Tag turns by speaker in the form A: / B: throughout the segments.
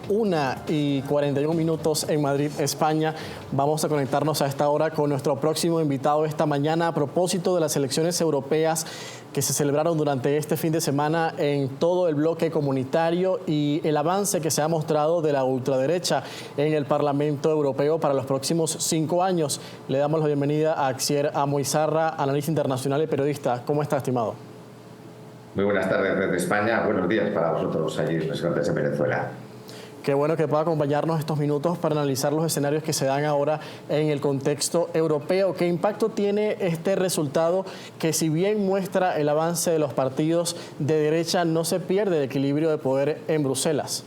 A: 1:41 en Madrid, España. Vamos a conectarnos a esta hora con nuestro próximo invitado esta mañana a propósito de las elecciones europeas que se celebraron durante este fin de semana en todo el bloque comunitario y el avance que se ha mostrado de la ultraderecha en el Parlamento Europeo para los próximos 5 años. Le damos la bienvenida a Axier Amoizarra, analista internacional y periodista. ¿Cómo está, estimado?
B: Muy buenas tardes desde España. Buenos días para vosotros allí en los Cortes de Venezuela.
A: Qué bueno que pueda acompañarnos estos minutos para analizar los escenarios que se dan ahora en el contexto europeo. ¿Qué impacto tiene este resultado que, si bien muestra el avance de los partidos de derecha, no se pierde el equilibrio de poder en Bruselas?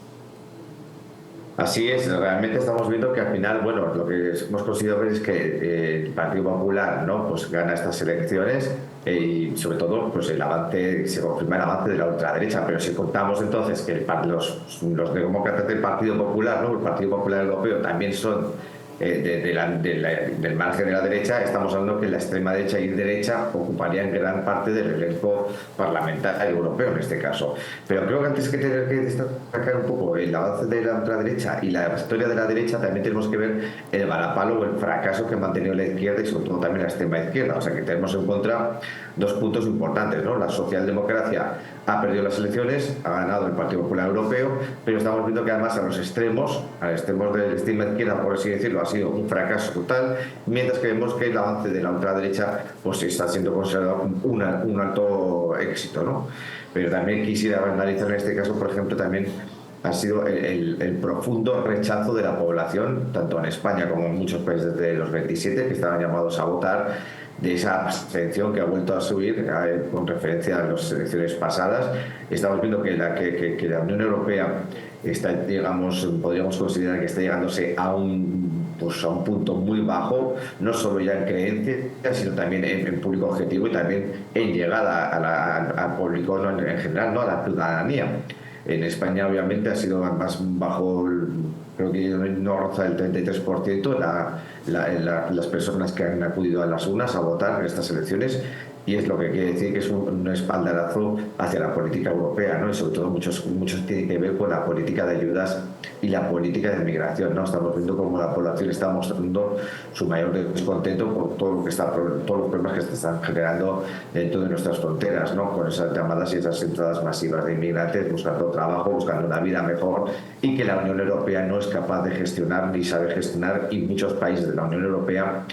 B: Así es, realmente estamos viendo que al final, bueno, lo que hemos conseguido ver es que el Partido Popular, ¿no?, pues gana estas elecciones y sobre todo pues el avance, se confirma el avance de la ultraderecha, pero si contamos entonces que los demócratas del Partido Popular, ¿no?, el Partido Popular Europeo también son del margen de la derecha, estamos hablando que la extrema derecha y derecha ocuparían gran parte del elenco parlamentario europeo en este caso. Pero creo que antes que tener que destacar un poco el avance de la ultraderecha y la historia de la derecha, también tenemos que ver el varapalo o el fracaso que ha mantenido la izquierda y sobre todo también la extrema izquierda. O sea que tenemos en contra dos puntos importantes, ¿no? La socialdemocracia ha perdido las elecciones, ha ganado el Partido Popular Europeo, pero estamos viendo que además a los extremos de la extrema izquierda, por así decirlo, ha sido un fracaso total, mientras que vemos que el avance de la ultraderecha pues está siendo considerado un alto éxito, ¿no? Pero también quisiera analizar en este caso, por ejemplo, también ha sido el profundo rechazo de la población, tanto en España como en muchos países de los 27 que estaban llamados a votar, de esa abstención que ha vuelto a subir con referencia a las elecciones pasadas. Estamos viendo que la Unión Europea está, digamos, podríamos considerar que está llegándose a un punto muy bajo, no solo ya en creencias, sino también en público objetivo y también en llegada al público, ¿no?, en general, ¿no?, a la ciudadanía. En España obviamente ha sido más bajo, creo que no roza el 33% las personas que han acudido a las urnas a votar en estas elecciones, y es lo que quiere decir que es un espaldarazo hacia la política europea, ¿no? Y sobre todo muchos tiene que ver con la política de ayudas y la política de migración, ¿no? Estamos viendo cómo la población está mostrando su mayor descontento por todos los problemas que se están generando dentro de nuestras fronteras, ¿no?, con esas llamadas y esas entradas masivas de inmigrantes buscando trabajo, buscando una vida mejor, y que la Unión Europea no es capaz de gestionar ni sabe gestionar, y muchos países de la Unión Europea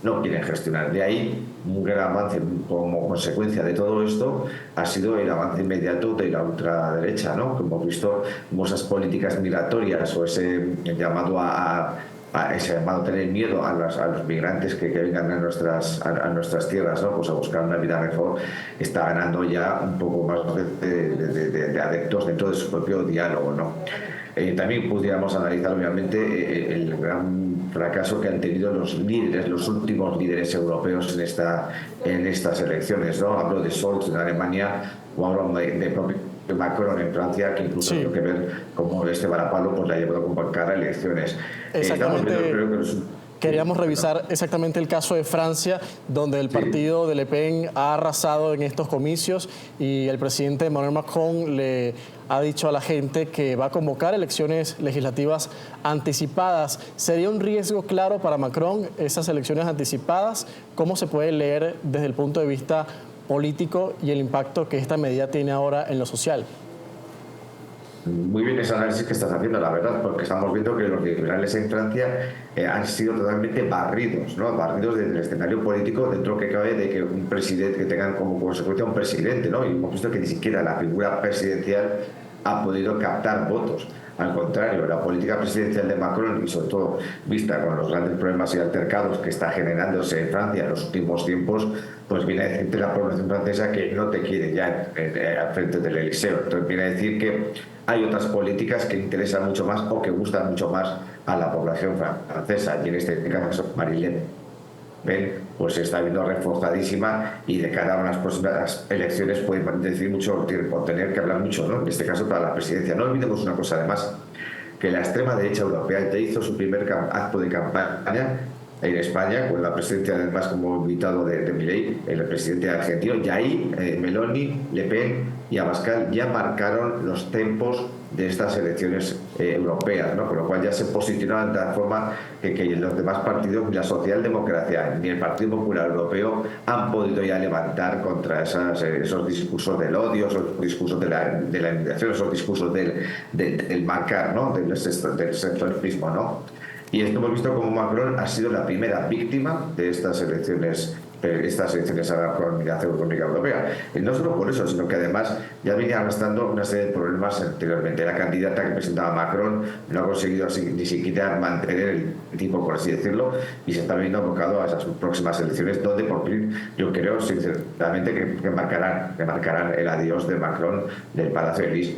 B: no quieren gestionar. De ahí un gran avance como consecuencia de todo esto ha sido el avance inmediato de la ultraderecha, ¿no? Como hemos visto, esas políticas migratorias o ese llamado a tener miedo a los migrantes que vengan a nuestras tierras, ¿no?, pues a buscar una vida mejor, está ganando ya un poco más de adeptos dentro de su propio diálogo, ¿no? También pudiéramos analizar obviamente el gran fracaso que han tenido los últimos líderes europeos en estas elecciones, ¿no? Hablo de Scholz en Alemania o hablo de propio Macron en Francia, que incluso tiene que ver cómo este varapalo pues le ha llevado a convocar elecciones.
A: Exactamente. Queríamos revisar exactamente el caso de Francia, donde el partido de Le Pen ha arrasado en estos comicios y el presidente Emmanuel Macron le ha dicho a la gente que va a convocar elecciones legislativas anticipadas. ¿Sería un riesgo claro para Macron esas elecciones anticipadas? ¿Cómo se puede leer desde el punto de vista político y el impacto que esta medida tiene ahora en lo social?
B: Muy bien ese análisis que estás haciendo, la verdad, porque estamos viendo que los liberales en Francia han sido totalmente barridos, ¿no?, barridos del escenario político, dentro que cabe de que un presidente, que tengan como consecuencia un presidente, ¿no? Y hemos visto que ni siquiera la figura presidencial ha podido captar votos. Al contrario, la política presidencial de Macron, y sobre todo vista con los grandes problemas y altercados que está generándose en Francia en los últimos tiempos, pues viene a decirte la población francesa que no te quiere ya al frente del Eliseo. Entonces viene a decir que hay otras políticas que interesan mucho más o que gustan mucho más a la población francesa, y en este caso Marine Le Pen pues se está viendo reforzadísima, y de cara a unas próximas elecciones puede decir mucho, por tener que hablar mucho, ¿no?, en este caso para la presidencia. No olvidemos una cosa además, que la extrema derecha europea ya hizo su primer acto de campaña en España, con la presidencia además como invitado de Milei, el presidente argentino, y ahí Meloni, Le Pen y Abascal ya marcaron los tempos de estas elecciones europeas, ¿no? Con lo cual ya se posicionaban de tal forma que los demás partidos, ni la socialdemocracia ni el Partido Popular Europeo, han podido ya levantar contra esos discursos del odio, esos discursos de la inmigración, esos discursos del marcar, ¿no? Del sectorismo, ¿no? Y esto hemos visto como Macron ha sido la primera víctima de estas elecciones a la Comunidad Económica Europea. Y no solo por eso, sino que además ya venía arrastrando una serie de problemas anteriormente. La candidata que presentaba Macron no ha conseguido ni siquiera mantener el tipo, por así decirlo, y se está viendo abocado a esas próximas elecciones, donde por fin yo creo sinceramente que marcarán el adiós de Macron del Palacio de Elíseo.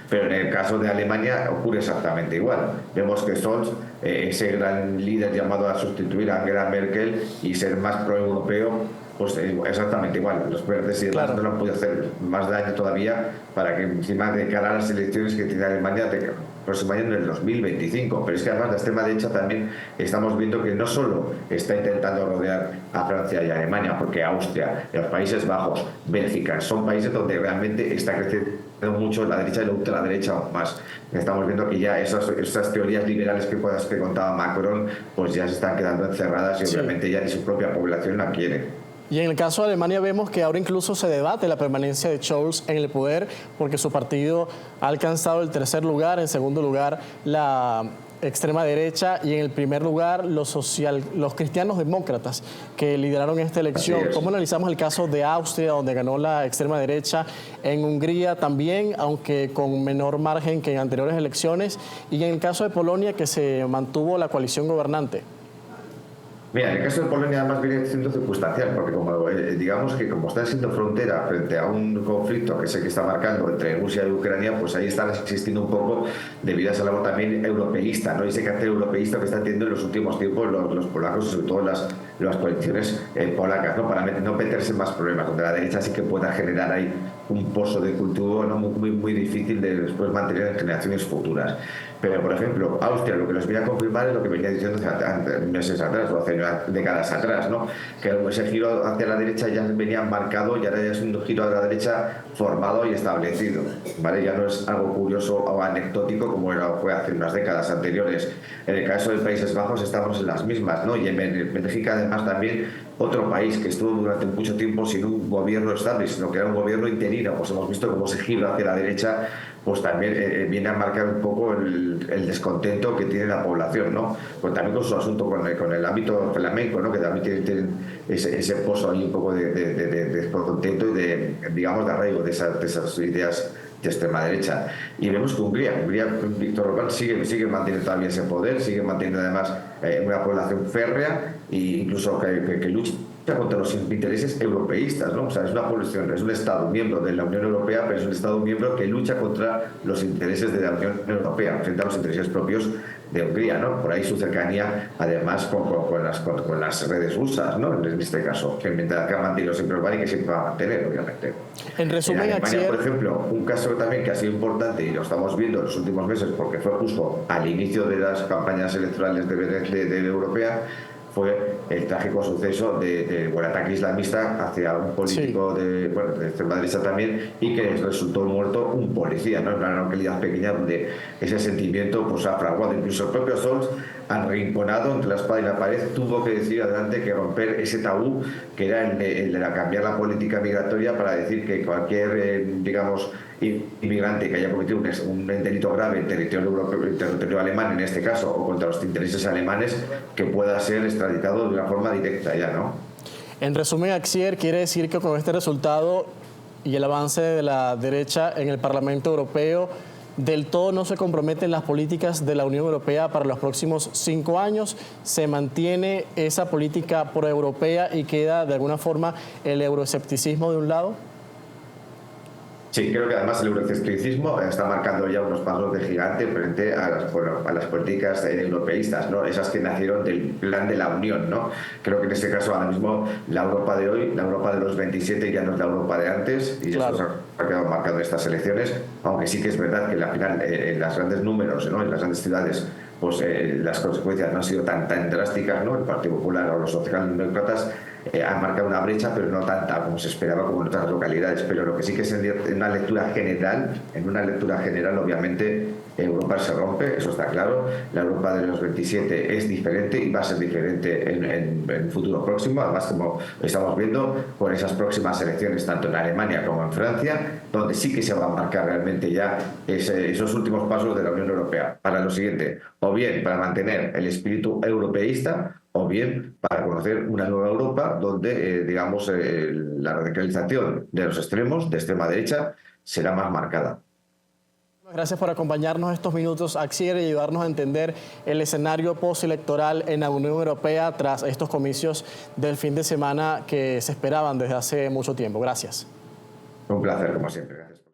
B: Pero en el caso de Alemania ocurre exactamente igual. Vemos que Scholz, ese gran líder llamado a sustituir a Angela Merkel y ser más pro-europeo, pues exactamente igual. Los verdes y demás no lo han podido hacer más daño todavía para que encima de cara a las elecciones que tiene Alemania el próximo año en el 2025. Pero es que además la extrema derecha también estamos viendo que no solo está intentando rodear a Francia y a Alemania, porque Austria, los Países Bajos, Bélgica, son países donde realmente está creciendo mucho la derecha y la ultraderecha aún más. Estamos viendo que ya esas teorías liberales que contaba Macron pues ya se están quedando encerradas y obviamente ya ni su propia población la quiere.
A: Y en el caso de Alemania vemos que ahora incluso se debate la permanencia de Scholz en el poder porque su partido ha alcanzado el tercer lugar, en segundo lugar la extrema derecha y en el primer lugar los cristianos demócratas que lideraron esta elección. ¿Cómo analizamos el caso de Austria, donde ganó la extrema derecha, en Hungría también, aunque con menor margen que en anteriores elecciones, y en el caso de Polonia, que se mantuvo la coalición gobernante?
B: Mira, en el caso de Polonia además viene siendo circunstancial, porque digamos que como está siendo frontera frente a un conflicto que sé que está marcando entre Rusia y Ucrania, pues ahí está existiendo un poco debido a esa labor también europeísta, ¿no? Y ese carácter europeísta que están teniendo en los últimos tiempos los polacos y sobre todo las coaliciones polacas, ¿no? Para no meterse en más problemas, donde la derecha sí que pueda generar ahí un pozo de cultivo, ¿no? muy difícil de después mantener en generaciones futuras. Pero, por ejemplo, Austria lo que nos viene a confirmar es lo que venía diciendo hace meses atrás o hace décadas atrás, ¿no? Que ese giro hacia la derecha ya venía marcado y ahora ya es un giro a la derecha formado y establecido, ¿vale? Ya no es algo curioso o anecdótico como fue hace unas décadas anteriores. En el caso de Países Bajos estamos en las mismas, ¿no? Y en Bélgica además también otro país que estuvo durante mucho tiempo sin un gobierno estable, sino que era un gobierno interino, pues hemos visto cómo ese giro hacia la derecha pues también viene a marcar un poco el descontento que tiene la población, ¿no? Pues también con su asunto con el ámbito flamenco, ¿no? Que también tienen ese pozo ahí un poco de descontento y de, digamos, de arraigo de esas ideas de extrema derecha. Y vemos que Hungría, Víctor Orbán sigue manteniendo todavía ese poder, sigue manteniendo además una población férrea e incluso que lucha contra los intereses europeístas, ¿no? O sea, es una población, es un Estado miembro de la Unión Europea, pero es un Estado miembro que lucha contra los intereses de la Unión Europea, frente a los intereses propios de Hungría, ¿no? Por ahí su cercanía, además, con las redes rusas, ¿no? En este caso, que ha mantenido siempre Orbán y que siempre va a mantener, obviamente.
A: En resumen,
B: en Alemania, por ejemplo, un caso también que ha sido importante y lo estamos viendo en los últimos meses porque fue justo al inicio de las campañas electorales de Europea, fue el trágico suceso de un ataque islamista hacia un político de extrema derecha también, y que resultó muerto un policía, ¿no? En una localidad pequeña donde ese sentimiento pues ha fraguado. Incluso el propio Scholz, arrinconado entre la espada y la pared, tuvo que decir adelante que romper ese tabú que era el de cambiar la política migratoria para decir que cualquier, digamos, inmigrante que haya cometido un delito grave en territorio alemán, en este caso, o contra los intereses alemanes, que pueda ser extraditado de una forma directa ya, ¿no?
A: En resumen, Axier, quiere decir que con este resultado y el avance de la derecha en el Parlamento Europeo, del todo no se comprometen las políticas de la Unión Europea para los próximos 5 años, se mantiene esa política proeuropea y queda de alguna forma el euroescepticismo de un lado.
B: Sí, creo que además el euroescepticismo está marcando ya unos pasos de gigante frente a las políticas europeístas, ¿no? Esas que nacieron del plan de la Unión, ¿no? Creo que en este caso ahora mismo la Europa de hoy, la Europa de los 27 ya no es la Europa de antes, y claro, eso se ha quedado marcado en estas elecciones, aunque sí que es verdad que al final en los grandes números, ¿no? En las grandes ciudades, pues las consecuencias no han sido tan drásticas, ¿no? El Partido Popular o los socialdemócratas ha marcado una brecha, pero no tanta como se esperaba como en otras localidades. Pero lo que sí que es en una lectura general, obviamente Europa se rompe, eso está claro. La Europa de los 27 es diferente y va a ser diferente en el futuro próximo. Además, como estamos viendo con esas próximas elecciones, tanto en Alemania como en Francia, donde sí que se va a marcar realmente ya esos últimos pasos de la Unión Europea para lo siguiente, o bien para mantener el espíritu europeísta, o bien para conocer una nueva Europa donde, la radicalización de los extremos, de extrema derecha, será más marcada.
A: Gracias por acompañarnos estos minutos, Axier, y ayudarnos a entender el escenario postelectoral en la Unión Europea tras estos comicios del fin de semana que se esperaban desde hace mucho tiempo. Gracias.
B: Un placer, como siempre. Gracias.